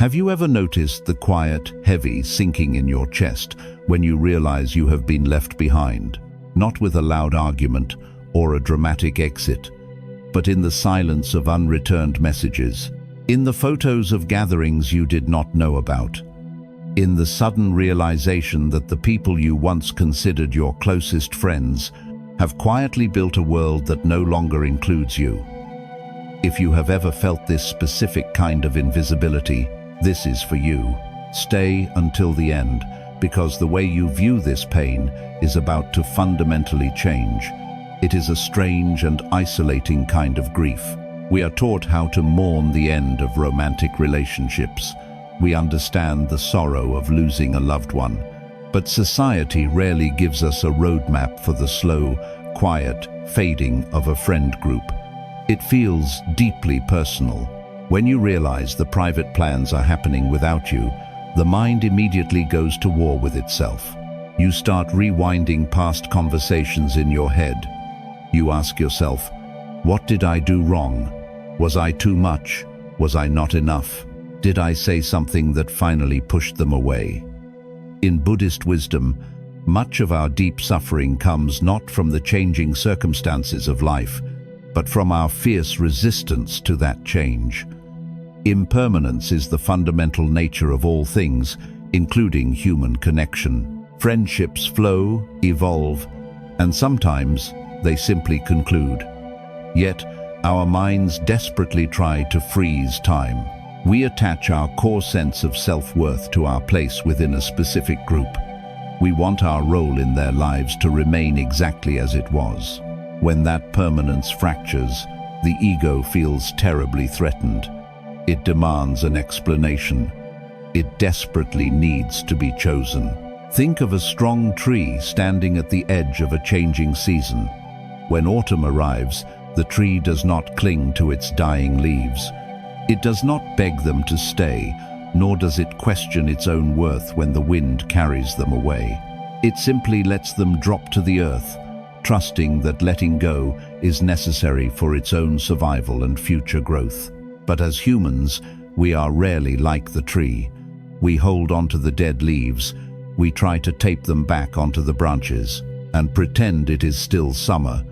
Have you ever noticed the quiet, heavy sinking in your chest when you realize you have been left behind? Not with a loud argument or a dramatic exit, but in the silence of unreturned messages, in the photos of gatherings you did not know about, in the sudden realization that the people you once considered your closest friends have quietly built a world that no longer includes you. If you have ever felt this specific kind of invisibility, this is for you. Stay until the end, because the way you view this pain is about to fundamentally change. It is a strange and isolating kind of grief. We are taught how to mourn the end of romantic relationships. We understand the sorrow of losing a loved one. But society rarely gives us a roadmap for the slow, quiet fading of a friend group. It feels deeply personal. When you realize the private plans are happening without you, the mind immediately goes to war with itself. You start rewinding past conversations in your head. You ask yourself, what did I do wrong? Was I too much? Was I not enough? Did I say something that finally pushed them away? In Buddhist wisdom, much of our deep suffering comes not from the changing circumstances of life, but from our fierce resistance to that change. Impermanence is the fundamental nature of all things, including human connection. Friendships flow, evolve, and sometimes they simply conclude. Yet, our minds desperately try to freeze time. We attach our core sense of self-worth to our place within a specific group. We want our role in their lives to remain exactly as it was. When that permanence fractures, the ego feels terribly threatened. It demands an explanation. It desperately needs to be chosen. Think of a strong tree standing at the edge of a changing season. When autumn arrives, the tree does not cling to its dying leaves. It does not beg them to stay, nor does it question its own worth when the wind carries them away. It simply lets them drop to the earth, trusting that letting go is necessary for its own survival and future growth. But as humans, we are rarely like the tree. We hold onto the dead leaves, we try to tape them back onto the branches, and pretend it is still summer.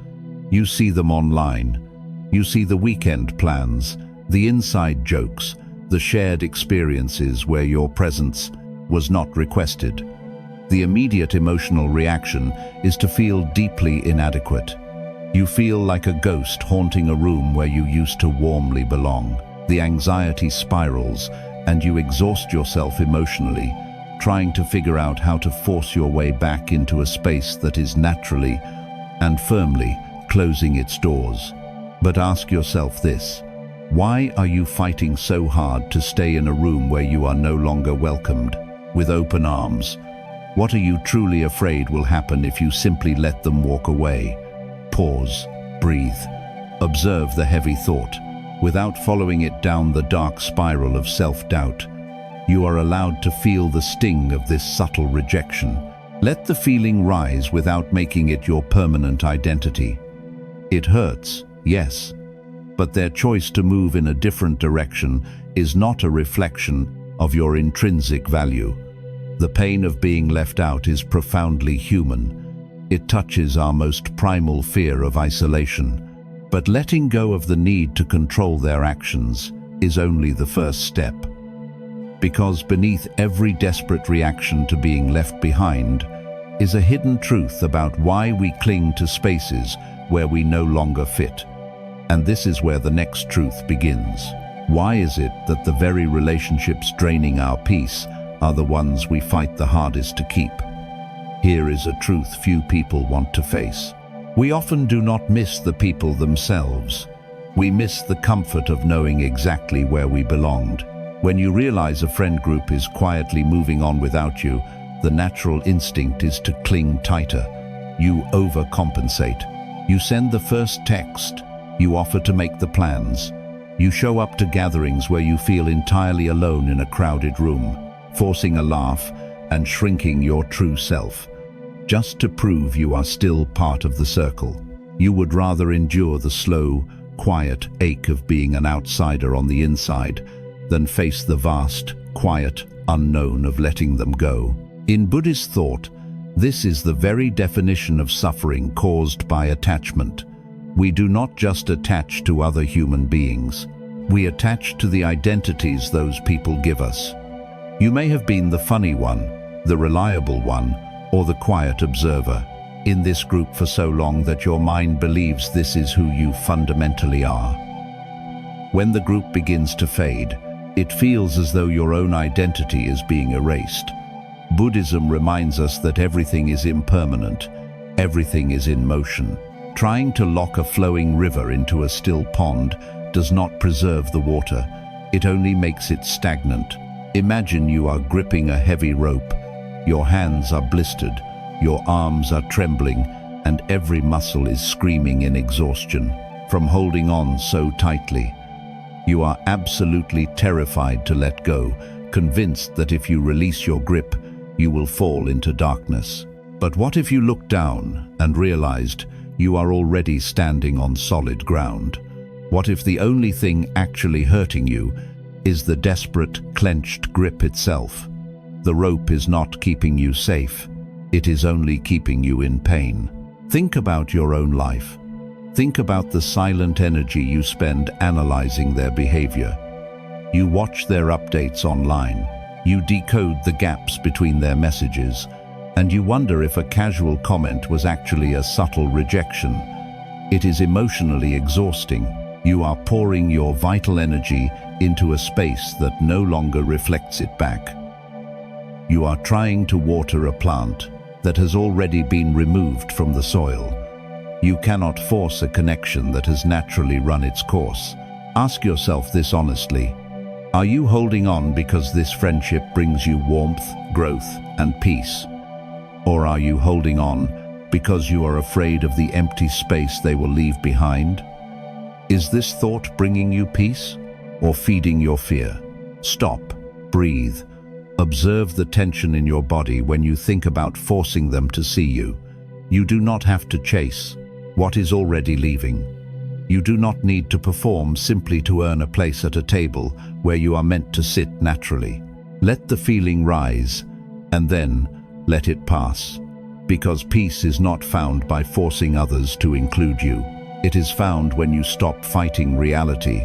You see them online. You see the weekend plans, the inside jokes, the shared experiences where your presence was not requested. The immediate emotional reaction is to feel deeply inadequate. You feel like a ghost haunting a room where you used to warmly belong. The anxiety spirals, and you exhaust yourself emotionally, trying to figure out how to force your way back into a space that is naturally and firmly closing its doors. But ask yourself this: why are you fighting so hard to stay in a room where you are no longer welcomed with open arms? What are you truly afraid will happen if you simply let them walk away? Pause, breathe, observe the heavy thought. Without following it down the dark spiral of self-doubt, you are allowed to feel the sting of this subtle rejection. Let the feeling rise without making it your permanent identity. It hurts, yes, but their choice to move in a different direction is not a reflection of your intrinsic value. The pain of being left out is profoundly human. It touches our most primal fear of isolation. But letting go of the need to control their actions is only the first step. Because beneath every desperate reaction to being left behind is a hidden truth about why we cling to spaces where we no longer fit. And this is where the next truth begins. Why is it that the very relationships draining our peace are the ones we fight the hardest to keep? Here is a truth few people want to face. We often do not miss the people themselves. We miss the comfort of knowing exactly where we belonged. When you realize a friend group is quietly moving on without you, the natural instinct is to cling tighter. You overcompensate. You send the first text. You offer to make the plans. You show up to gatherings where you feel entirely alone in a crowded room, forcing a laugh and shrinking your true self, just to prove you are still part of the circle. You would rather endure the slow, quiet ache of being an outsider on the inside than face the vast, quiet unknown of letting them go. In Buddhist thought, this is the very definition of suffering caused by attachment. We do not just attach to other human beings. We attach to the identities those people give us. You may have been the funny one, the reliable one, or the quiet observer in this group for so long that your mind believes this is who you fundamentally are. When the group begins to fade, it feels as though your own identity is being erased. Buddhism reminds us that everything is impermanent, everything is in motion. Trying to lock a flowing river into a still pond does not preserve the water, it only makes it stagnant. Imagine you are gripping a heavy rope. Your hands are blistered, your arms are trembling, and every muscle is screaming in exhaustion from holding on so tightly. You are absolutely terrified to let go, convinced that if you release your grip, you will fall into darkness. But what if you looked down and realized you are already standing on solid ground? What if the only thing actually hurting you is the desperate, clenched grip itself? The rope is not keeping you safe. It is only keeping you in pain. Think about your own life. Think about the silent energy you spend analyzing their behavior. You watch their updates online. You decode the gaps between their messages, and you wonder if a casual comment was actually a subtle rejection. It is emotionally exhausting. You are pouring your vital energy into a space that no longer reflects it back. You are trying to water a plant that has already been removed from the soil. You cannot force a connection that has naturally run its course. Ask yourself this honestly. Are you holding on because this friendship brings you warmth, growth, and peace? Or are you holding on because you are afraid of the empty space they will leave behind? Is this thought bringing you peace or feeding your fear? Stop, breathe. Observe the tension in your body when you think about forcing them to see you. You do not have to chase what is already leaving. You do not need to perform simply to earn a place at a table where you are meant to sit naturally. Let the feeling rise, and then let it pass. Because peace is not found by forcing others to include you. It is found when you stop fighting reality.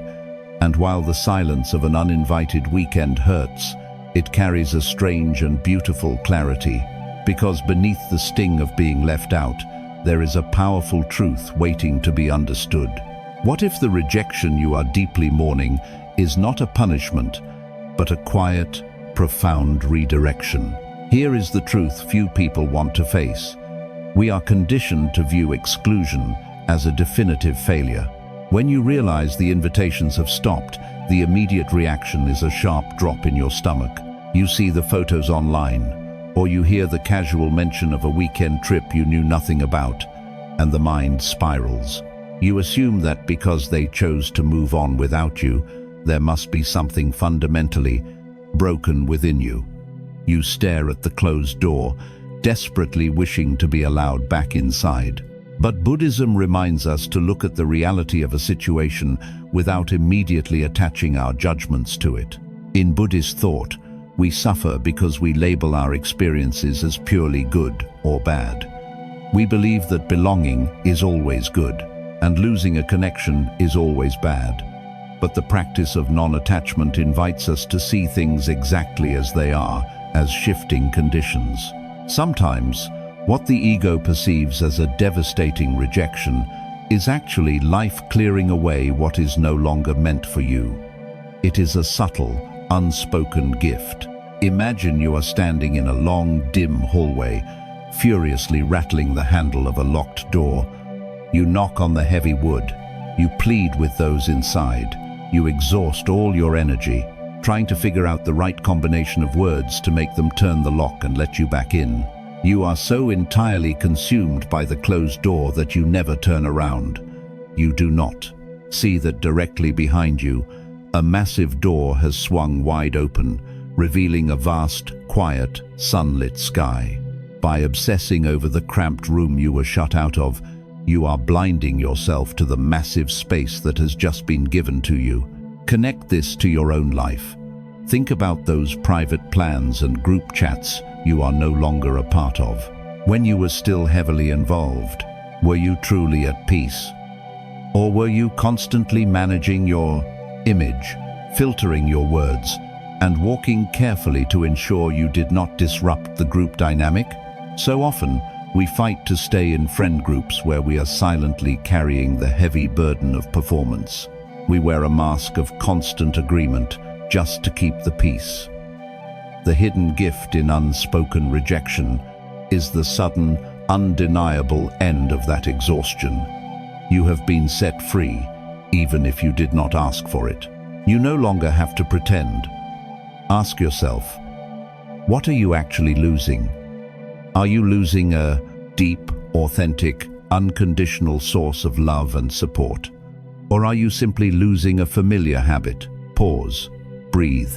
And while the silence of an uninvited weekend hurts, it carries a strange and beautiful clarity. Because beneath the sting of being left out, there is a powerful truth waiting to be understood. What if the rejection you are deeply mourning is not a punishment, but a quiet, profound redirection? Here is the truth few people want to face. We are conditioned to view exclusion as a definitive failure. When you realize the invitations have stopped, the immediate reaction is a sharp drop in your stomach. You see the photos online, or you hear the casual mention of a weekend trip you knew nothing about, and the mind spirals. You assume that because they chose to move on without you, there must be something fundamentally broken within you. You stare at the closed door, desperately wishing to be allowed back inside. But Buddhism reminds us to look at the reality of a situation without immediately attaching our judgments to it. In Buddhist thought, we suffer because we label our experiences as purely good or bad. We believe that belonging is always good, and losing a connection is always bad. But the practice of non-attachment invites us to see things exactly as they are, as shifting conditions. Sometimes, what the ego perceives as a devastating rejection is actually life clearing away what is no longer meant for you. It is a subtle, unspoken gift. Imagine you are standing in a long, dim hallway, furiously rattling the handle of a locked door. You knock on the heavy wood. You plead with those inside. You exhaust all your energy, trying to figure out the right combination of words to make them turn the lock and let you back in. You are so entirely consumed by the closed door that you never turn around. You do not see that directly behind you, a massive door has swung wide open, revealing a vast, quiet, sunlit sky. By obsessing over the cramped room you were shut out of, you are blinding yourself to the massive space that has just been given to you. Connect this to your own life. Think about those private plans and group chats you are no longer a part of. When you were still heavily involved, were you truly at peace? Or were you constantly managing your image, filtering your words, and walking carefully to ensure you did not disrupt the group dynamic? So often, we fight to stay in friend groups where we are silently carrying the heavy burden of performance. We wear a mask of constant agreement just to keep the peace. The hidden gift in unspoken rejection is the sudden, undeniable end of that exhaustion. You have been set free, even if you did not ask for it. You no longer have to pretend. Ask yourself, what are you actually losing? Are you losing a deep, authentic, unconditional source of love and support? Or are you simply losing a familiar habit? Pause, breathe,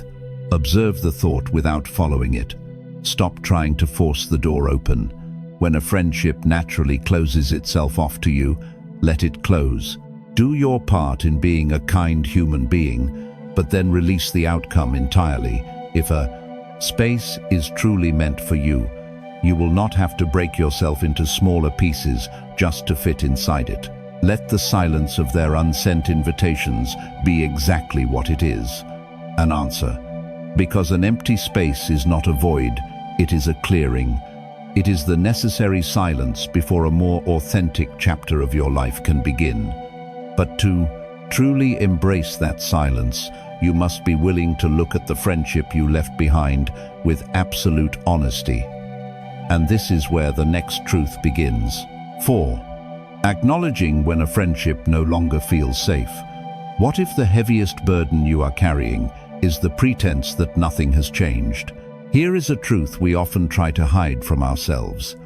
observe the thought without following it. Stop trying to force the door open. When a friendship naturally closes itself off to you, let it close. Do your part in being a kind human being, but then release the outcome entirely. If a space is truly meant for you, you will not have to break yourself into smaller pieces just to fit inside it. Let the silence of their unsent invitations be exactly what it is, an answer. Because an empty space is not a void, it is a clearing. It is the necessary silence before a more authentic chapter of your life can begin. But to truly embrace that silence, you must be willing to look at the friendship you left behind with absolute honesty. And this is where the next truth begins. 4. Acknowledging when a friendship no longer feels safe. What if the heaviest burden you are carrying is the pretense that nothing has changed? Here is a truth we often try to hide from ourselves.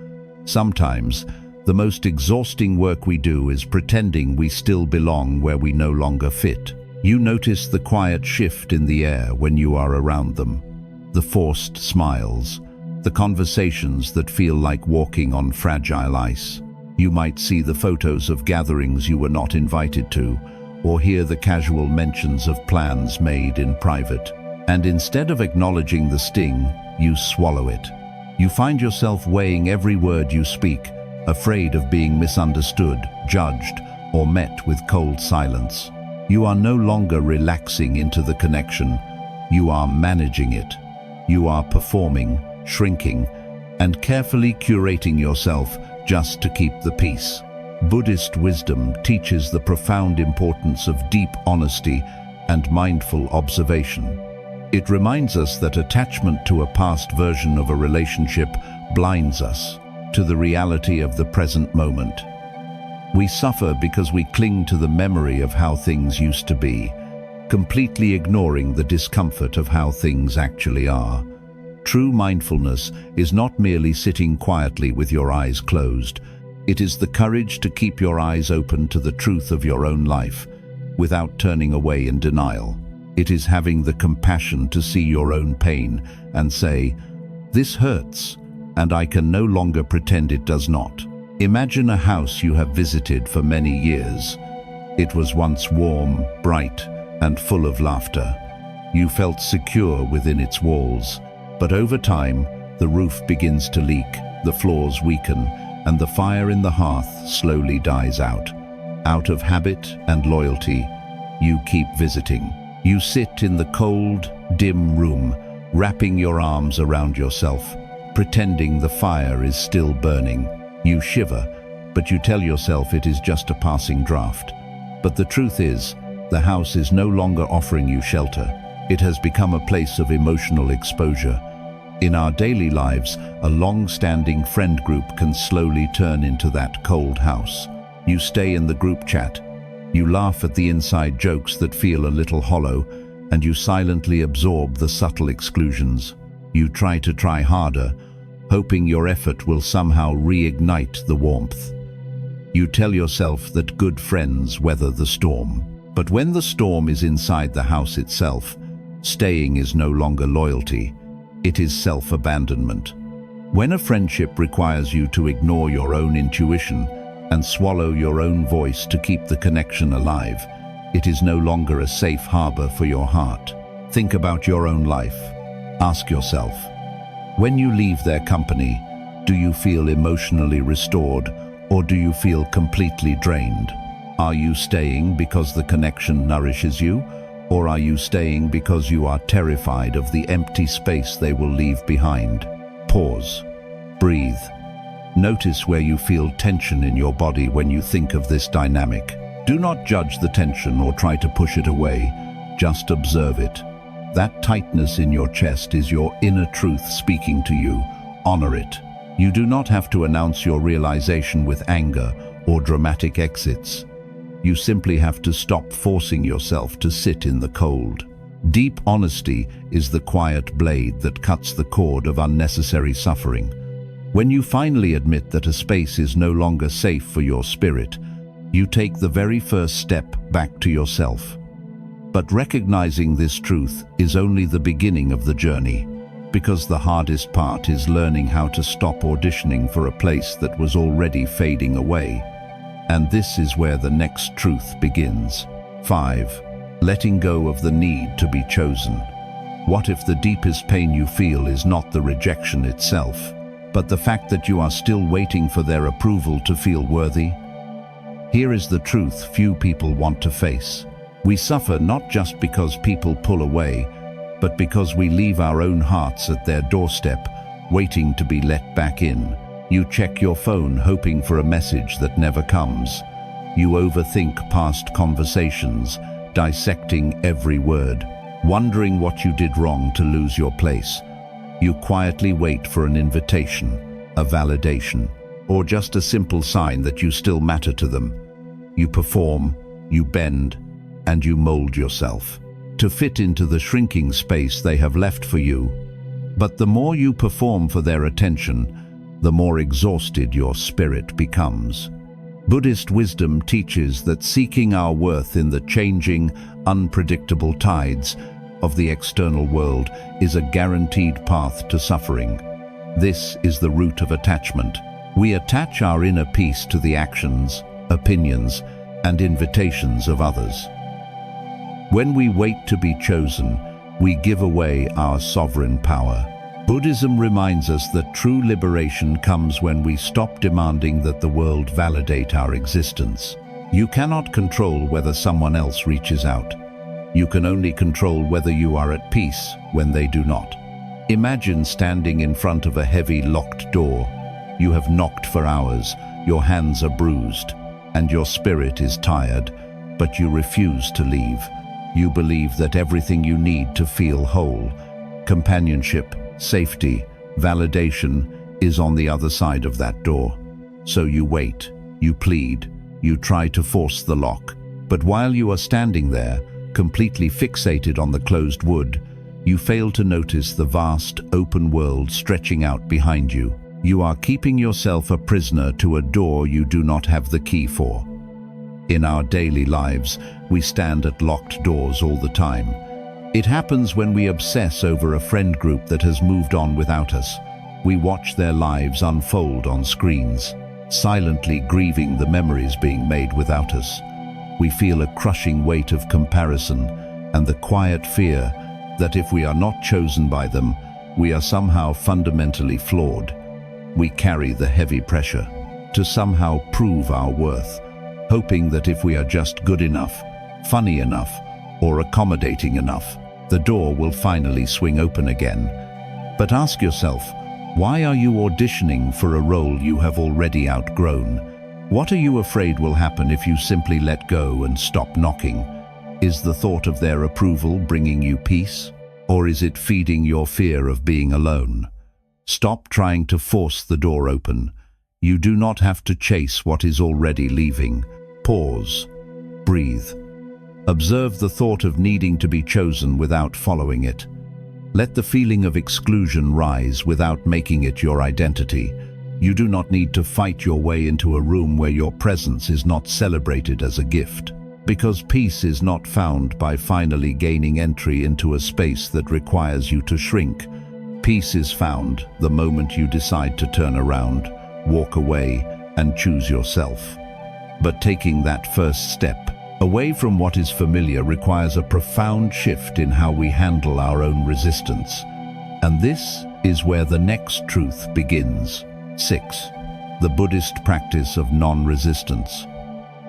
Sometimes, the most exhausting work we do is pretending we still belong where we no longer fit. You notice the quiet shift in the air when you are around them, the forced smiles, the conversations that feel like walking on fragile ice. You might see the photos of gatherings you were not invited to, or hear the casual mentions of plans made in private. And instead of acknowledging the sting, you swallow it. You find yourself weighing every word you speak, afraid of being misunderstood, judged, or met with cold silence. You are no longer relaxing into the connection. You are managing it. You are performing, shrinking, and carefully curating yourself just to keep the peace. Buddhist wisdom teaches the profound importance of deep honesty and mindful observation. It reminds us that attachment to a past version of a relationship blinds us to the reality of the present moment. We suffer because we cling to the memory of how things used to be, completely ignoring the discomfort of how things actually are. True mindfulness is not merely sitting quietly with your eyes closed. It is the courage to keep your eyes open to the truth of your own life, without turning away in denial. It is having the compassion to see your own pain and say, "This hurts, and I can no longer pretend it does not." Imagine a house you have visited for many years. It was once warm, bright, and full of laughter. You felt secure within its walls. But over time, the roof begins to leak, the floors weaken, and the fire in the hearth slowly dies out. Out of habit and loyalty, you keep visiting. You sit in the cold, dim room, wrapping your arms around yourself, pretending the fire is still burning. You shiver, but you tell yourself it is just a passing draft. But the truth is, the house is no longer offering you shelter. It has become a place of emotional exposure. In our daily lives, a long-standing friend group can slowly turn into that cold house. You stay in the group chat. You laugh at the inside jokes that feel a little hollow, and you silently absorb the subtle exclusions. You try harder, hoping your effort will somehow reignite the warmth. You tell yourself that good friends weather the storm. But when the storm is inside the house itself, staying is no longer loyalty, it is self-abandonment. When a friendship requires you to ignore your own intuition and swallow your own voice to keep the connection alive, it is no longer a safe harbor for your heart. Think about your own life. Ask yourself, when you leave their company, do you feel emotionally restored or do you feel completely drained? Are you staying because the connection nourishes you, or are you staying because you are terrified of the empty space they will leave behind? Pause. Breathe. Notice where you feel tension in your body when you think of this dynamic. Do not judge the tension or try to push it away. Just observe it. That tightness in your chest is your inner truth speaking to you. Honor it. You do not have to announce your realization with anger or dramatic exits. You simply have to stop forcing yourself to sit in the cold. Deep honesty is the quiet blade that cuts the cord of unnecessary suffering. When you finally admit that a space is no longer safe for your spirit, you take the very first step back to yourself. But recognizing this truth is only the beginning of the journey, because the hardest part is learning how to stop auditioning for a place that was already fading away. And this is where the next truth begins. 5. Letting go of the need to be chosen. What if the deepest pain you feel is not the rejection itself, but the fact that you are still waiting for their approval to feel worthy? Here is the truth few people want to face. We suffer not just because people pull away, but because we leave our own hearts at their doorstep, waiting to be let back in. You check your phone hoping for a message that never comes. You overthink past conversations, dissecting every word, wondering what you did wrong to lose your place. You quietly wait for an invitation, a validation, or just a simple sign that you still matter to them. You perform, you bend, and you mold yourself to fit into the shrinking space they have left for you. But the more you perform for their attention, the more exhausted your spirit becomes. Buddhist wisdom teaches that seeking our worth in the changing, unpredictable tides of the external world is a guaranteed path to suffering. This is the root of attachment. We attach our inner peace to the actions, opinions, and invitations of others. When we wait to be chosen, we give away our sovereign power. Buddhism reminds us that true liberation comes when we stop demanding that the world validate our existence. You cannot control whether someone else reaches out. You can only control whether you are at peace when they do not. Imagine standing in front of a heavy locked door. You have knocked for hours, your hands are bruised, and your spirit is tired, but you refuse to leave. You believe that everything you need to feel whole, companionship, safety, validation, is on the other side of that door. So you wait, you plead, you try to force the lock. But while you are standing there, completely fixated on the closed wood, you fail to notice the vast, open world stretching out behind you. You are keeping yourself a prisoner to a door you do not have the key for. In our daily lives, we stand at locked doors all the time. It happens when we obsess over a friend group that has moved on without us. We watch their lives unfold on screens, silently grieving the memories being made without us. We feel a crushing weight of comparison and the quiet fear that if we are not chosen by them, we are somehow fundamentally flawed. We carry the heavy pressure to somehow prove our worth, hoping that if we are just good enough, funny enough, or accommodating enough, the door will finally swing open again. But ask yourself, why are you auditioning for a role you have already outgrown? What are you afraid will happen if you simply let go and stop knocking? Is the thought of their approval bringing you peace? Or is it feeding your fear of being alone? Stop trying to force the door open. You do not have to chase what is already leaving. Pause. Breathe. Observe the thought of needing to be chosen without following it. Let the feeling of exclusion rise without making it your identity. You do not need to fight your way into a room where your presence is not celebrated as a gift. Because peace is not found by finally gaining entry into a space that requires you to shrink. Peace is found the moment you decide to turn around, walk away, and choose yourself. But taking that first step Away from what is familiar requires a profound shift in how we handle our own resistance. And this is where the next truth begins. 6. The Buddhist practice of non-resistance.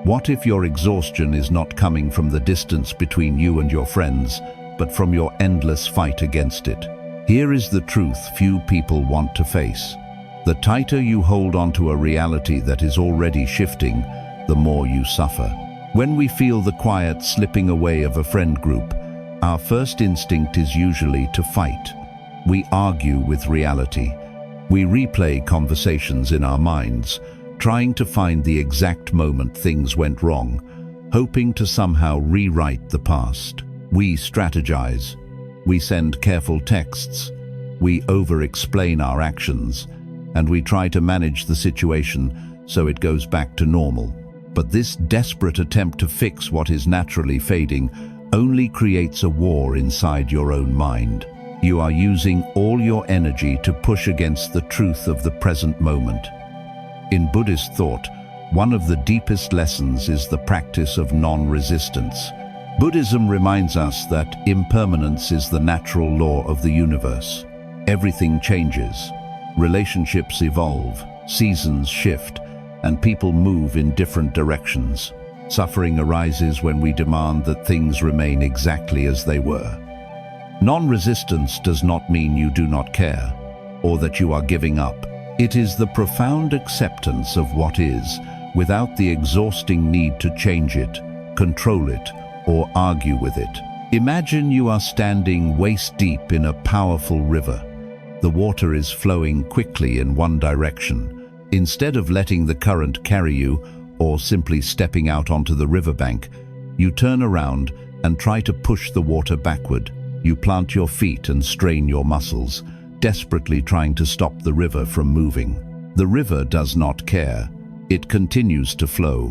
What if your exhaustion is not coming from the distance between you and your friends, but from your endless fight against it? Here is the truth few people want to face. The tighter you hold onto a reality that is already shifting, the more you suffer. When we feel the quiet slipping away of a friend group, our first instinct is usually to fight. We argue with reality. We replay conversations in our minds, trying to find the exact moment things went wrong, hoping to somehow rewrite the past. We strategize. We send careful texts. We over-explain our actions, and we try to manage the situation so it goes back to normal. But this desperate attempt to fix what is naturally fading only creates a war inside your own mind. You are using all your energy to push against the truth of the present moment. In Buddhist thought, one of the deepest lessons is the practice of non-resistance. Buddhism reminds us that impermanence is the natural law of the universe. Everything changes. Relationships evolve, seasons shift, and people move in different directions. Suffering arises when we demand that things remain exactly as they were. Non-resistance does not mean you do not care, or that you are giving up. It is the profound acceptance of what is, without the exhausting need to change it, control it, or argue with it. Imagine you are standing waist-deep in a powerful river. The water is flowing quickly in one direction. Instead of letting the current carry you, or simply stepping out onto the riverbank, you turn around and try to push the water backward. You plant your feet and strain your muscles, desperately trying to stop the river from moving. The river does not care. It continues to flow,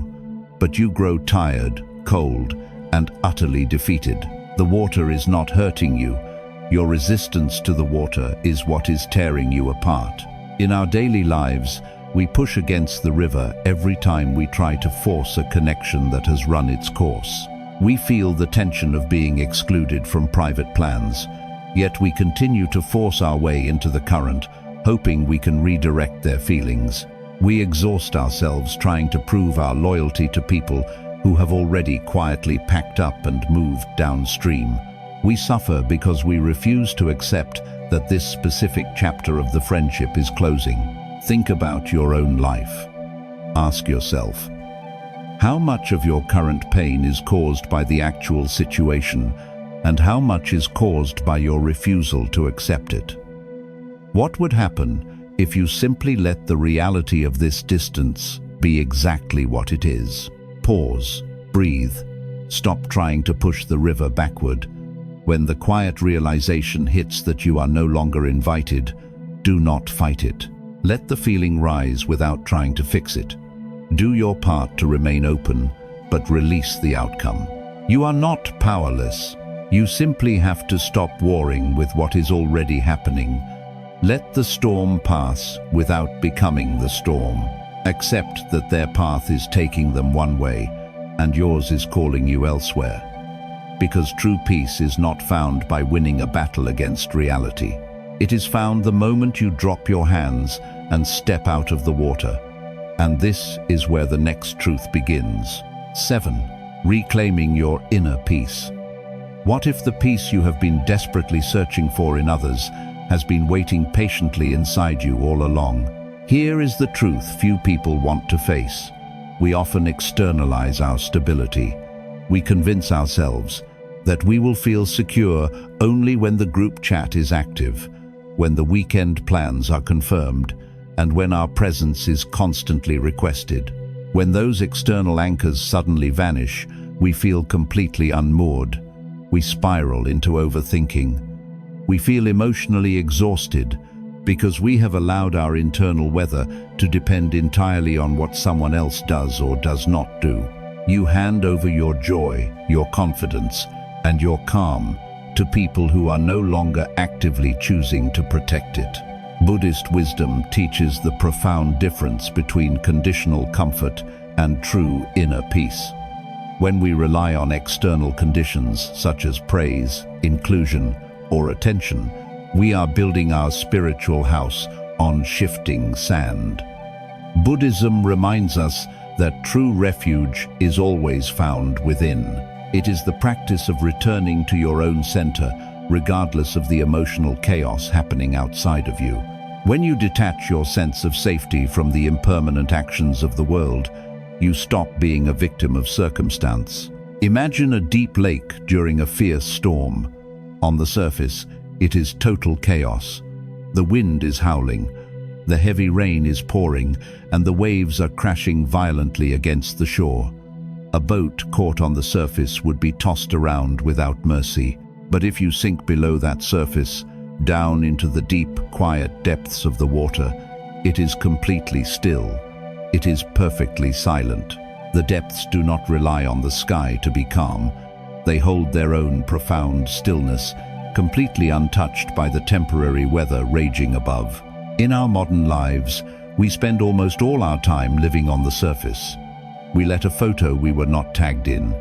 but you grow tired, cold, and utterly defeated. The water is not hurting you. Your resistance to the water is what is tearing you apart. In our daily lives, we push against the river every time we try to force a connection that has run its course. We feel the tension of being excluded from private plans, yet we continue to force our way into the current, hoping we can redirect their feelings. We exhaust ourselves trying to prove our loyalty to people who have already quietly packed up and moved downstream. We suffer because we refuse to accept that this specific chapter of the friendship is closing. Think about your own life. Ask yourself, how much of your current pain is caused by the actual situation, and how much is caused by your refusal to accept it? What would happen if you simply let the reality of this distance be exactly what it is? Pause, breathe, stop trying to push the river backward. When the quiet realization hits that you are no longer invited, do not fight it. Let the feeling rise without trying to fix it. Do your part to remain open, but release the outcome. You are not powerless. You simply have to stop warring with what is already happening. Let the storm pass without becoming the storm. Accept that their path is taking them one way, and yours is calling you elsewhere. Because true peace is not found by winning a battle against reality. It is found the moment you drop your hands and step out of the water. And this is where the next truth begins. 7. Reclaiming your inner peace. What if the peace you have been desperately searching for in others has been waiting patiently inside you all along? Here is the truth few people want to face. We often externalize our stability. We convince ourselves that we will feel secure only when the group chat is active, when the weekend plans are confirmed, and when our presence is constantly requested. When those external anchors suddenly vanish, we feel completely unmoored. We spiral into overthinking. We feel emotionally exhausted because we have allowed our internal weather to depend entirely on what someone else does or does not do. You hand over your joy, your confidence, and your calm to people who are no longer actively choosing to protect it. Buddhist wisdom teaches the profound difference between conditional comfort and true inner peace. When we rely on external conditions such as praise, inclusion, or attention, we are building our spiritual house on shifting sand. Buddhism reminds us that true refuge is always found within. It is the practice of returning to your own center, regardless of the emotional chaos happening outside of you. When you detach your sense of safety from the impermanent actions of the world, you stop being a victim of circumstance. Imagine a deep lake during a fierce storm. On the surface, it is total chaos. The wind is howling, the heavy rain is pouring, and the waves are crashing violently against the shore. A boat caught on the surface would be tossed around without mercy. But if you sink below that surface, down into the deep, quiet depths of the water, it is completely still. It is perfectly silent. The depths do not rely on the sky to be calm. They hold their own profound stillness, completely untouched by the temporary weather raging above. In our modern lives, we spend almost all our time living on the surface. We let a photo we were not tagged in,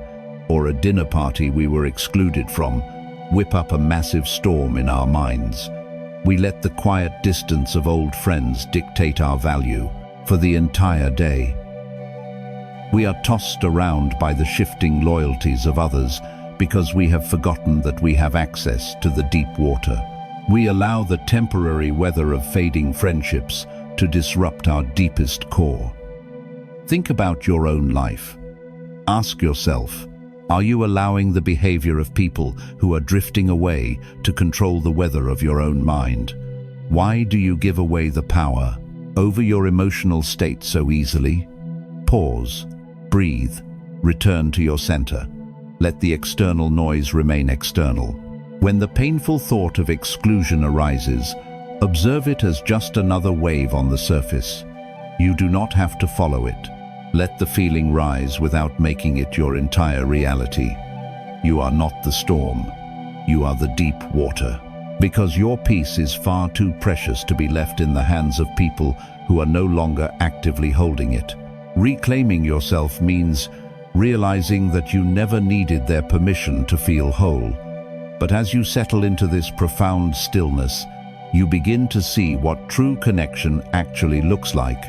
or a dinner party we were excluded from, whip up a massive storm in our minds. We let the quiet distance of old friends dictate our value for the entire day. We are tossed around by the shifting loyalties of others because we have forgotten that we have access to the deep water. We allow the temporary weather of fading friendships to disrupt our deepest core. Think about your own life. Ask yourself, are you allowing the behavior of people who are drifting away to control the weather of your own mind? Why do you give away the power over your emotional state so easily? Pause, breathe, return to your center. Let the external noise remain external. When the painful thought of exclusion arises, observe it as just another wave on the surface. You do not have to follow it. Let the feeling rise without making it your entire reality. You are not the storm. You are the deep water. Because your peace is far too precious to be left in the hands of people who are no longer actively holding it. Reclaiming yourself means realizing that you never needed their permission to feel whole. But as you settle into this profound stillness, you begin to see what true connection actually looks like.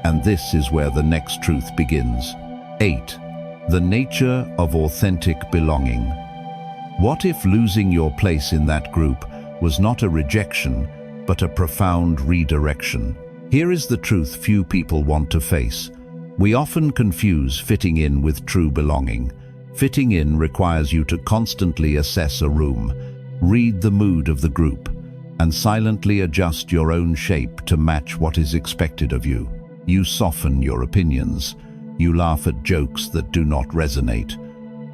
And this is where the next truth begins. 8. The nature of authentic belonging. What if losing your place in that group was not a rejection, but a profound redirection? Here is the truth few people want to face. We often confuse fitting in with true belonging. Fitting in requires you to constantly assess a room, read the mood of the group, and silently adjust your own shape to match what is expected of you. You soften your opinions. You laugh at jokes that do not resonate.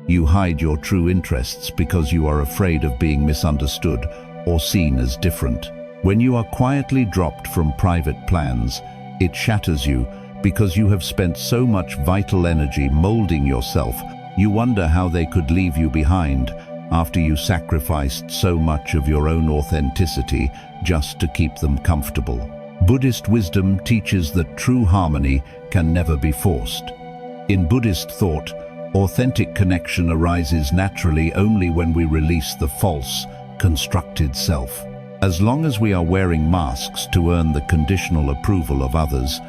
You hide your true interests because you are afraid of being misunderstood or seen as different. When you are quietly dropped from private plans, it shatters you because you have spent so much vital energy molding yourself. You wonder how they could leave you behind after you sacrificed so much of your own authenticity just to keep them comfortable. Buddhist wisdom teaches that true harmony can never be forced. In Buddhist thought, authentic connection arises naturally only when we release the false, constructed self. As long as we are wearing masks to earn the conditional approval of others,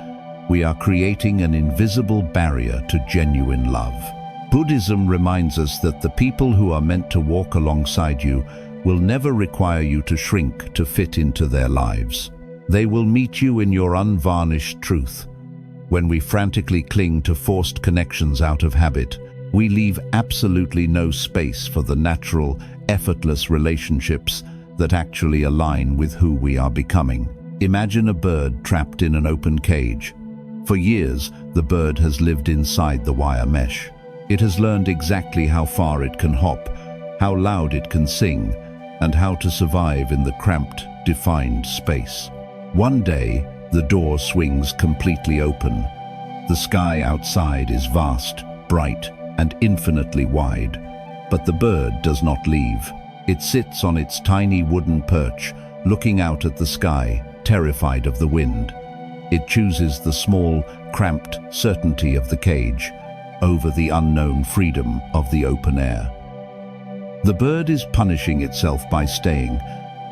we are creating an invisible barrier to genuine love. Buddhism reminds us that the people who are meant to walk alongside you will never require you to shrink to fit into their lives. They will meet you in your unvarnished truth. When we frantically cling to forced connections out of habit, we leave absolutely no space for the natural, effortless relationships that actually align with who we are becoming. Imagine a bird trapped in an open cage. For years, the bird has lived inside the wire mesh. It has learned exactly how far it can hop, how loud it can sing, and how to survive in the cramped, defined space. One day, the door swings completely open. The sky outside is vast, bright, and infinitely wide. But the bird does not leave. It sits on its tiny wooden perch, looking out at the sky, terrified of the wind. It chooses the small, cramped certainty of the cage, over the unknown freedom of the open air. The bird is punishing itself by staying,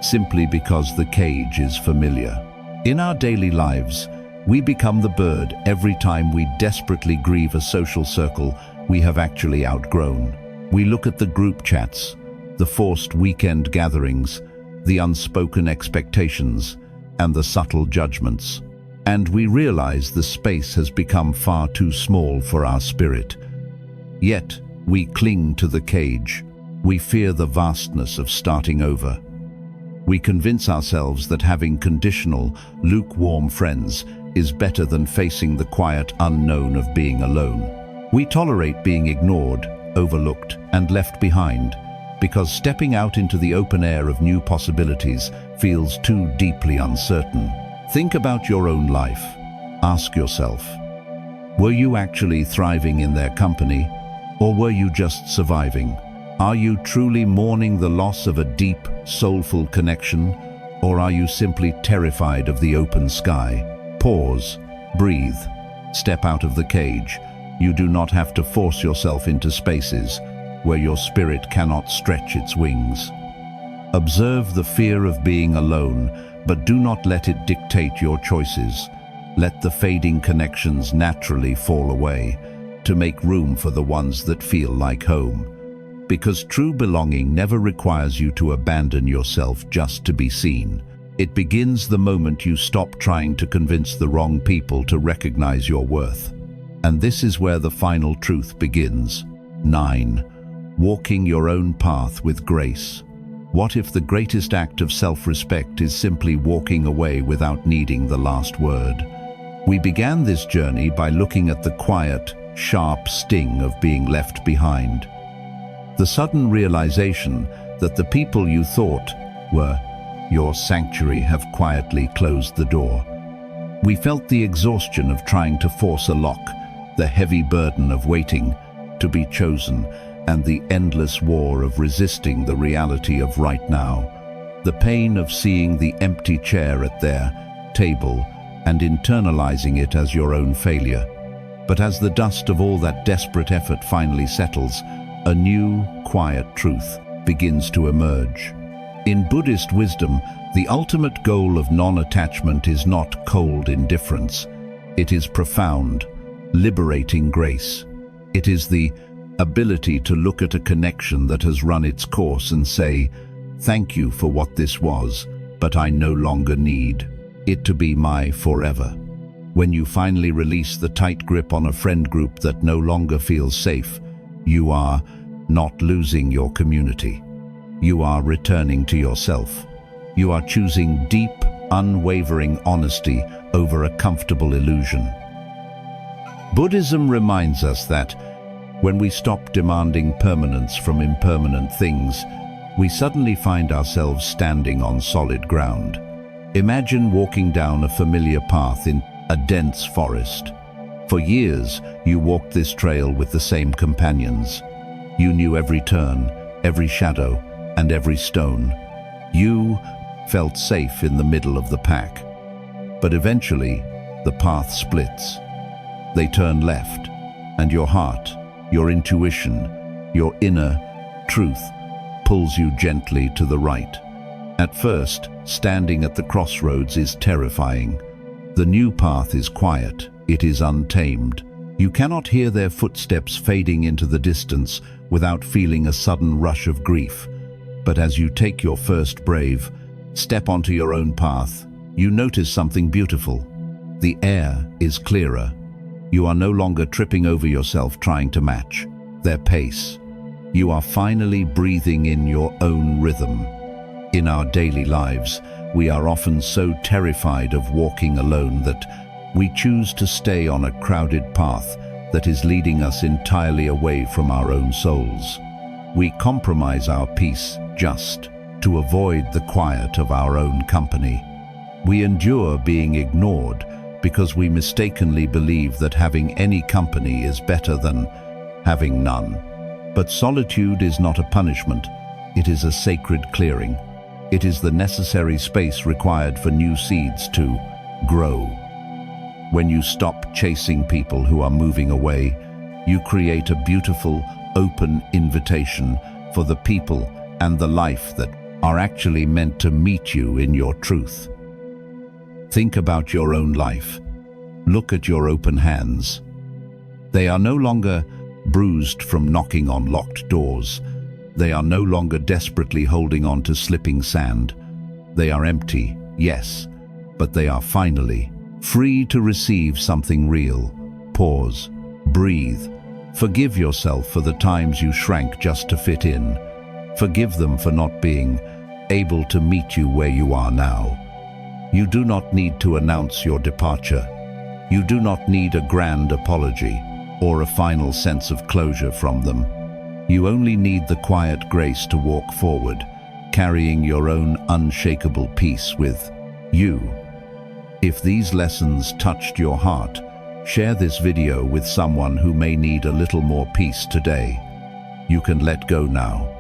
simply because the cage is familiar. In our daily lives, we become the bird every time we desperately grieve a social circle we have actually outgrown. We look at the group chats, the forced weekend gatherings, the unspoken expectations, and the subtle judgments. And we realize the space has become far too small for our spirit. Yet, we cling to the cage. We fear the vastness of starting over. We convince ourselves that having conditional, lukewarm friends is better than facing the quiet unknown of being alone. We tolerate being ignored, overlooked, and left behind because stepping out into the open air of new possibilities feels too deeply uncertain. Think about your own life. Ask yourself, were you actually thriving in their company, or were you just surviving? Are you truly mourning the loss of a deep, soulful connection, or are you simply terrified of the open sky? Pause, breathe, step out of the cage. You do not have to force yourself into spaces where your spirit cannot stretch its wings. Observe the fear of being alone, but do not let it dictate your choices. Let the fading connections naturally fall away to make room for the ones that feel like home. Because true belonging never requires you to abandon yourself just to be seen. It begins the moment you stop trying to convince the wrong people to recognize your worth. And this is where the final truth begins. 9. Walking your own path with grace. What if the greatest act of self-respect is simply walking away without needing the last word? We began this journey by looking at the quiet, sharp sting of being left behind. The sudden realization that the people you thought were your sanctuary have quietly closed the door. We felt the exhaustion of trying to force a lock, the heavy burden of waiting to be chosen, and the endless war of resisting the reality of right now. The pain of seeing the empty chair at their table and internalizing it as your own failure. But as the dust of all that desperate effort finally settles, a new, quiet truth begins to emerge. In Buddhist wisdom, the ultimate goal of non-attachment is not cold indifference. It is profound, liberating grace. It is the ability to look at a connection that has run its course and say, "Thank you for what this was, but I no longer need it to be my forever." When you finally release the tight grip on a friend group that no longer feels safe, you are not losing your community. You are returning to yourself. You are choosing deep, unwavering honesty over a comfortable illusion. Buddhism reminds us that when we stop demanding permanence from impermanent things, we suddenly find ourselves standing on solid ground. Imagine walking down a familiar path in a dense forest. For years, you walked this trail with the same companions. You knew every turn, every shadow, and every stone. You felt safe in the middle of the pack. But eventually, the path splits. They turn left, and your heart, your intuition, your inner truth pulls you gently to the right. At first, standing at the crossroads is terrifying. The new path is quiet, it is untamed. You cannot hear their footsteps fading into the distance without feeling a sudden rush of grief. But as you take your first brave step onto your own path, you notice something beautiful. The air is clearer. You are no longer tripping over yourself trying to match their pace. You are finally breathing in your own rhythm. In our daily lives, we are often so terrified of walking alone that we choose to stay on a crowded path that is leading us entirely away from our own souls. We compromise our peace just to avoid the quiet of our own company. We endure being ignored because we mistakenly believe that having any company is better than having none. But solitude is not a punishment, it is a sacred clearing. It is the necessary space required for new seeds to grow. When you stop chasing people who are moving away, you create a beautiful, open invitation for the people and the life that are actually meant to meet you in your truth. Think about your own life. Look at your open hands. They are no longer bruised from knocking on locked doors. They are no longer desperately holding on to slipping sand. They are empty, yes, but they are finally free to receive something real. Pause, breathe. Forgive yourself for the times you shrank just to fit in. Forgive them for not being able to meet you where you are now. You do not need to announce your departure. You do not need a grand apology or a final sense of closure from them. You only need the quiet grace to walk forward, carrying your own unshakable peace with you. If these lessons touched your heart, share this video with someone who may need a little more peace today. You can let go now.